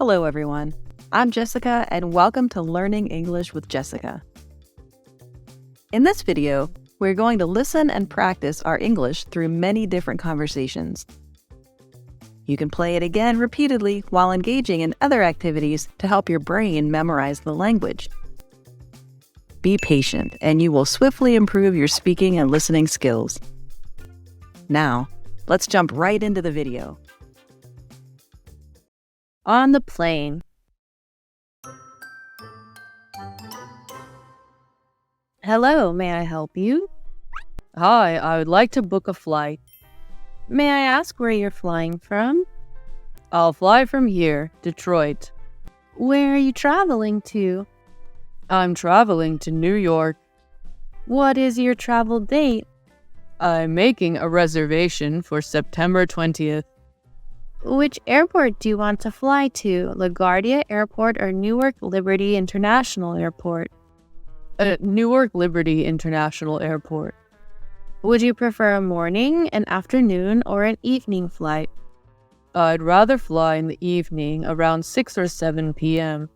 Hello, everyone. I'm Jessica, and welcome to Learning English with Jessica. In this video, we're going to listen and practice our English through many different conversations. You can play it again repeatedly while engaging in other activities to help your brain memorize the language. Be patient, and you will swiftly improve your speaking and listening skills. Now, let's jump right into the video. On the plane. Hello, may I help you? Hi, I would like to book a flight. May I ask where you're flying from? I'll fly from here, Detroit. Where are you traveling to? I'm traveling to New York. What is your travel date? I'm making a reservation for September 20th. Which airport do you want to fly to? LaGuardia Airport or Newark Liberty International Airport? Newark Liberty International Airport. Would you prefer a morning, an afternoon, or an evening flight? I'd rather fly in the evening, around 6 or 7 p.m.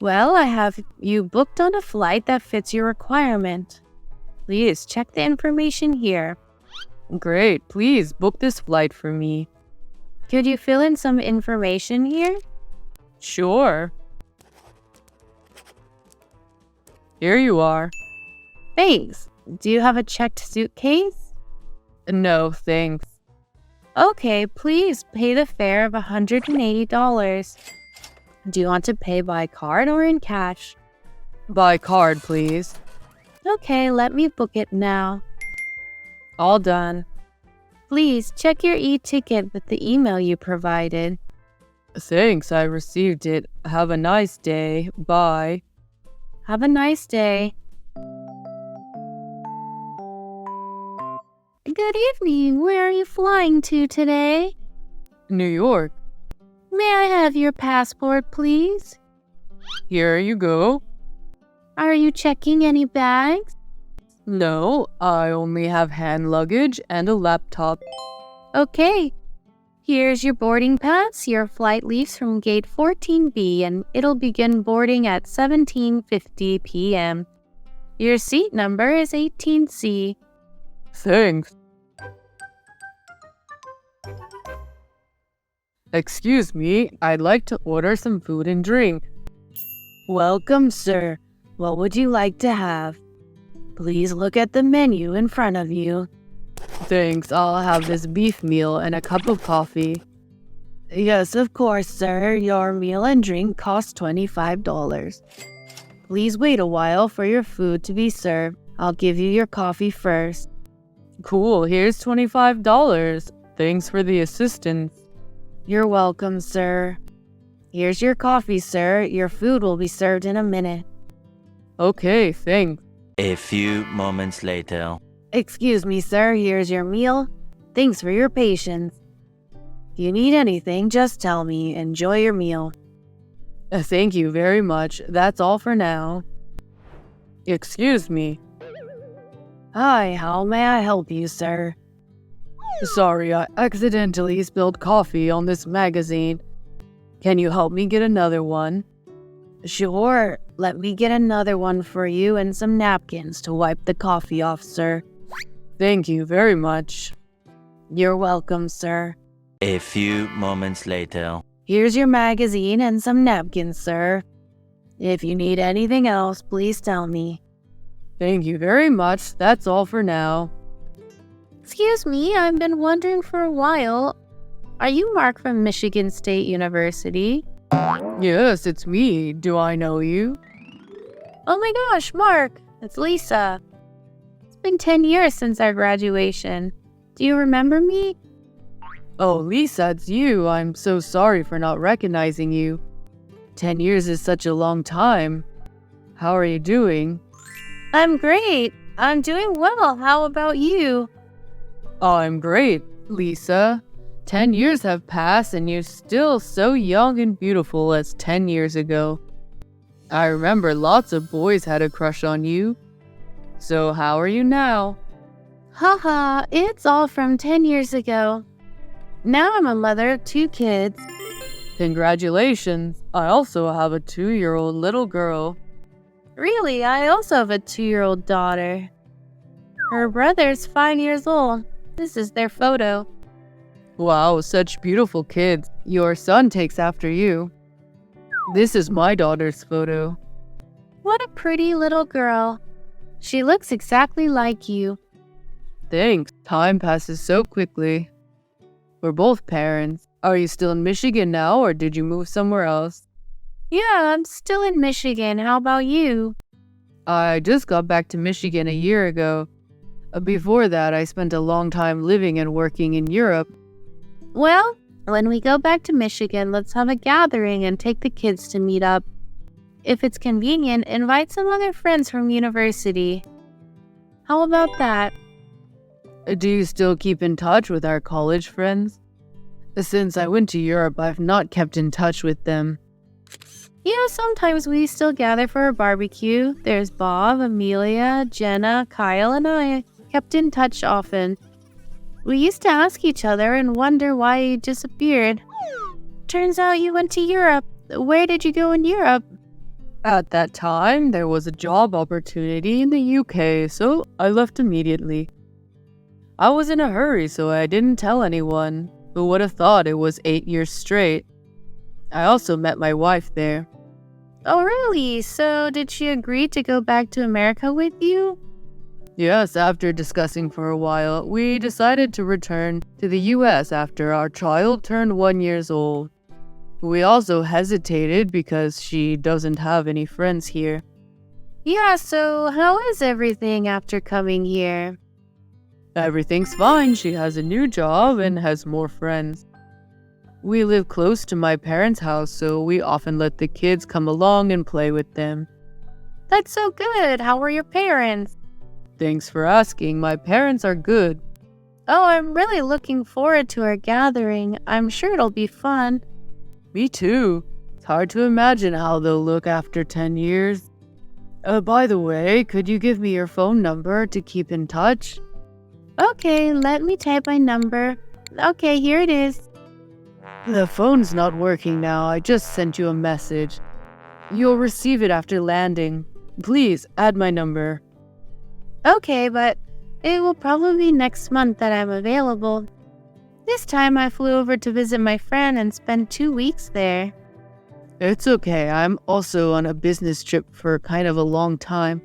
Well, I have you booked on a flight that fits your requirement. Please check the information here. Great, please book this flight for me. Could you fill in some information here? Sure. Here you are. Thanks. Do you have a checked suitcase? No, thanks. Okay, please pay the fare of $180. Do you want to pay by card or in cash? By card, please. Okay, let me book it now. All done. Please check your e-ticket with the email you provided. Thanks, I received it. Have a nice day. Bye. Have a nice day. Good evening. Where are you flying to today? New York. May I have your passport, please? Here you go. Are you checking any bags? No, I only have hand luggage and a laptop. Okay. Here's your boarding pass. Your flight leaves from gate 14B and it'll begin boarding at 17:50 p.m. Your seat number is 18C. Thanks. Excuse me, I'd like to order some food and drink. Welcome, sir. What would you like to have? Please look at the menu in front of you. Thanks, I'll have this beef meal and a cup of coffee. Yes, of course, sir. Your meal and drink cost $25. Please wait a while for your food to be served. I'll give you your coffee first. Cool, here's $25. Thanks for the assistance. You're welcome, sir. Here's your coffee, sir. Your food will be served in a minute. Okay, thanks. A few moments later. Excuse me, sir. Here's your meal. Thanks for your patience. If you need anything, just tell me. Enjoy your meal. Thank you very much. That's all for now. Excuse me. Hi, how may I help you, sir? Sorry, I accidentally spilled coffee on this magazine. Can you help me get another one? Sure. Let me get another one for you and some napkins to wipe the coffee off, sir. Thank you very much. You're welcome, sir. A few moments later. Here's your magazine and some napkins, sir. If you need anything else, please tell me. Thank you very much. That's all for now. Excuse me, I've been wondering for a while. Are you Mark from Michigan State University? Yes, it's me. Do I know you? Oh my gosh, Mark, it's Lisa. It's been 10 years since our graduation. Do you remember me? Oh, Lisa, it's you. I'm so sorry for not recognizing you. 10 years is such a long time. How are you doing? I'm great. I'm doing well. How about you? I'm great, Lisa. 10 years have passed and you're still so young and beautiful as 10 years ago. I remember lots of boys had a crush on you. So how are you now? Haha, it's all from 10 years ago. Now I'm a mother of 2 kids. Congratulations. I also have a 2-year-old little girl. Really, I also have a 2-year-old daughter. Her brother's 5 years old. This is their photo. Wow, such beautiful kids. Your son takes after you. This is my daughter's photo. What a pretty little girl. She looks exactly like you. Thanks. Time passes so quickly. We're both parents. Are you still in Michigan now, or did you move somewhere else? Yeah, I'm still in Michigan. How about you? I just got back to Michigan a year ago. Before that, I spent a long time living and working in Europe. Well, when we go back to Michigan, let's have a gathering and take the kids to meet up. If it's convenient, invite some other friends from university. How about that? Do you still keep in touch with our college friends? Since I went to Europe, I've not kept in touch with them. Yeah, sometimes we still gather for a barbecue. There's Bob, Amelia, Jenna, Kyle, and I kept in touch often. We used to ask each other and wonder why you disappeared. Turns out you went to Europe. Where did you go in Europe? At that time, there was a job opportunity in the UK, so I left immediately. I was in a hurry, so I didn't tell anyone. Who would have thought it was 8 years straight? I also met my wife there. Oh, really? So did she agree to go back to America with you? Yes, after discussing for a while, we decided to return to the US after our child turned 1 year old. We also hesitated because she doesn't have any friends here. Yeah, so how is everything after coming here? Everything's fine. She has a new job and has more friends. We live close to my parents' house, so we often let the kids come along and play with them. That's so good. How are your parents? Thanks for asking. My parents are good. Oh, I'm really looking forward to our gathering. I'm sure it'll be fun. Me too. It's hard to imagine how they'll look after 10 years. By the way, could you give me your phone number to keep in touch? Okay, let me type my number. Okay, here it is. The phone's not working now. I just sent you a message. You'll receive it after landing. Please add my number. Okay, but it will probably be next month that I'm available. This time I flew over to visit my friend and spent 2 weeks there. It's okay. I'm also on a business trip for kind of a long time.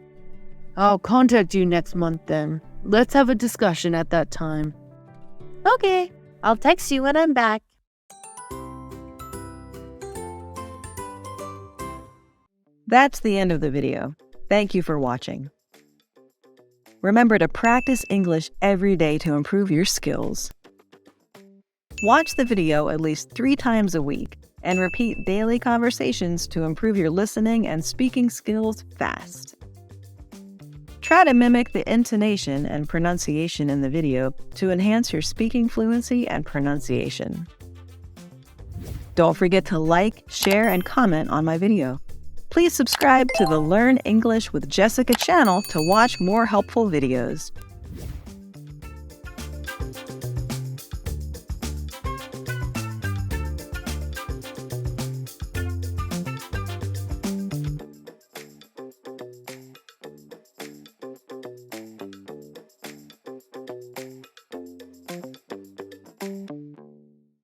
I'll contact you next month then. Let's have a discussion at that time. Okay, I'll text you when I'm back. That's the end of the video. Thank you for watching. Remember to practice English every day to improve your skills. Watch the video at least 3 times a week and repeat daily conversations to improve your listening and speaking skills fast. Try to mimic the intonation and pronunciation in the video to enhance your speaking fluency and pronunciation. Don't forget to like, share, and comment on my video. Please subscribe to the Learn English with Jessica channel to watch more helpful videos.